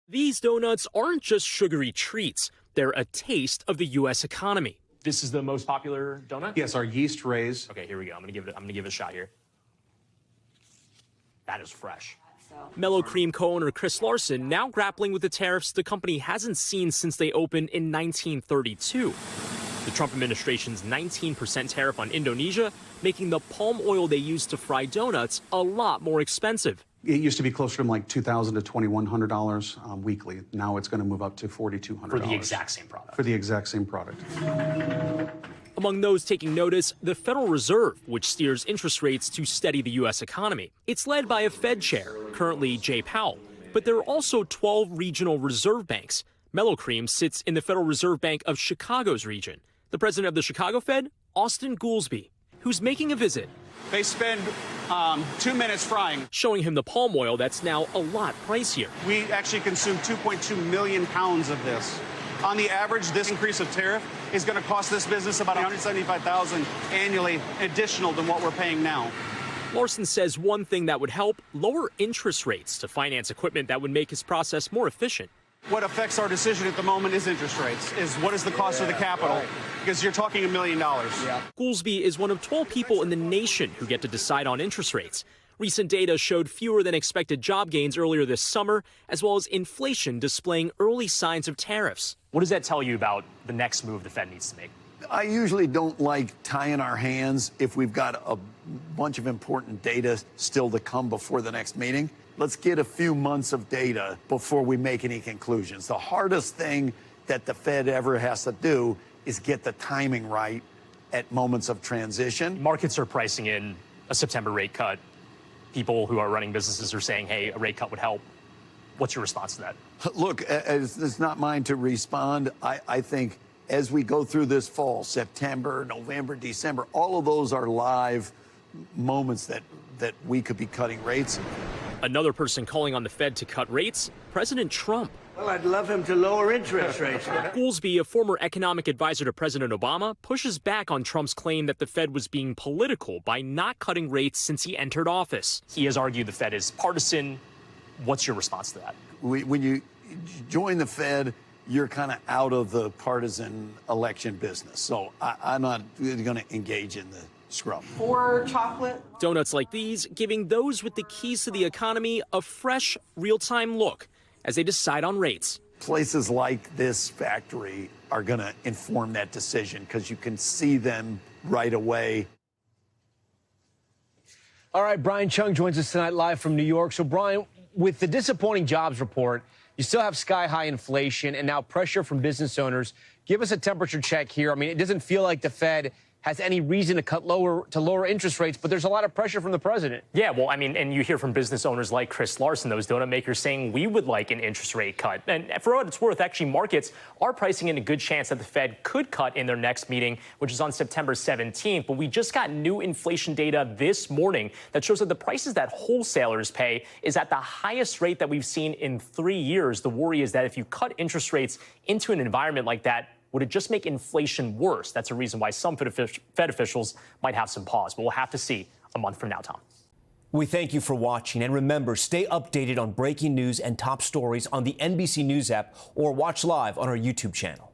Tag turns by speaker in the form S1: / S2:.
S1: These donuts aren't just sugary treats. They're a taste of the U.S. economy. This is the most popular donut?
S2: Yes, our yeast raised.
S1: Okay, here we go. I'm gonna give it a shot here. That is fresh. Mel-O-Cream co-owner Chris Larson now grappling with the tariffs the company hasn't seen since they opened in 1932. The Trump administration's 19% tariff on Indonesia, making the palm oil they use to fry donuts a lot more expensive.
S2: It used to be closer to like $2,000 to $2,100 weekly. Now it's going to move up to $4,200.
S1: For the exact same product.
S2: For the exact same product.
S1: Among those taking notice, the Federal Reserve, which steers interest rates to steady the U.S. economy. It's led by a Fed chair, currently Jay Powell. But there are also 12 regional reserve banks. Mel-O-Cream sits in the Federal Reserve Bank of Chicago's region. The president of the Chicago Fed, Austan Goolsbee, who's making a visit.
S3: They spend 2 minutes frying.
S1: Showing him the palm oil that's now a lot pricier.
S3: We actually consume 2.2 million pounds of this. On the average, this increase of tariff is going to cost this business about $175,000 annually additional than what we're paying now.
S1: Larson says one thing that would help, lower interest rates to finance equipment that would make his process more efficient.
S3: What affects our decision at the moment is interest rates, is what is the cost of the capital, because you're talking $1 million.
S1: Goolsbee is one of 12 people in the nation who get to decide on interest rates. Recent data showed fewer than expected job gains earlier this summer, as well as inflation displaying early signs of tariffs. What does that tell you about the next move the Fed needs to make?
S4: I usually don't like tying our hands if we've got a bunch of important data still to come before the next meeting. Let's get a few months of data before we make any conclusions. The hardest thing that the Fed ever has to do is get the timing right at moments of transition.
S1: Markets are pricing in a September rate cut. People who are running businesses are saying, hey, a rate cut would help. What's your response to that?
S4: Look, it's not mine to respond. I think as we go through this fall, September, November, December, all of those are live moments that we could be cutting rates.
S1: Another person calling on the Fed to cut rates, President Trump.
S5: Well, I'd love him to lower interest rates.
S1: Goolsbee, a former economic advisor to President Obama, pushes back on Trump's claim that the Fed was being political by not cutting rates since he entered office. He has argued the Fed is partisan. What's your response to that?
S4: When you join the Fed, you're kind of out of the partisan election business. So I'm not going to engage in the scrum.
S6: For chocolate.
S1: Donuts like these giving those with the keys to the economy a fresh, real-time look as they decide on rates.
S4: Places like this factory are going to inform that decision because you can see them right away.
S7: All right, Brian Cheung joins us tonight live from New York. So, Brian, with the disappointing jobs report, you still have sky-high inflation and now pressure from business owners. Give us a temperature check here. I mean, it doesn't feel like the Fed has any reason to lower interest rates, but there's a lot of pressure from the president.
S1: Yeah, well, I mean, and you hear from business owners like Chris Larson, those donut makers, saying we would like an interest rate cut. And for what it's worth, actually, markets are pricing in a good chance that the Fed could cut in their next meeting, which is on September 17th. But we just got new inflation data this morning that shows that the prices that wholesalers pay is at the highest rate that we've seen in 3 years. The worry is that if you cut interest rates into an environment like that, would it just make inflation worse? That's a reason why some Fed officials might have some pause. But we'll have to see a month from now, Tom.
S8: We thank you for watching. And remember, stay updated on breaking news and top stories on the NBC News app or watch live on our YouTube channel.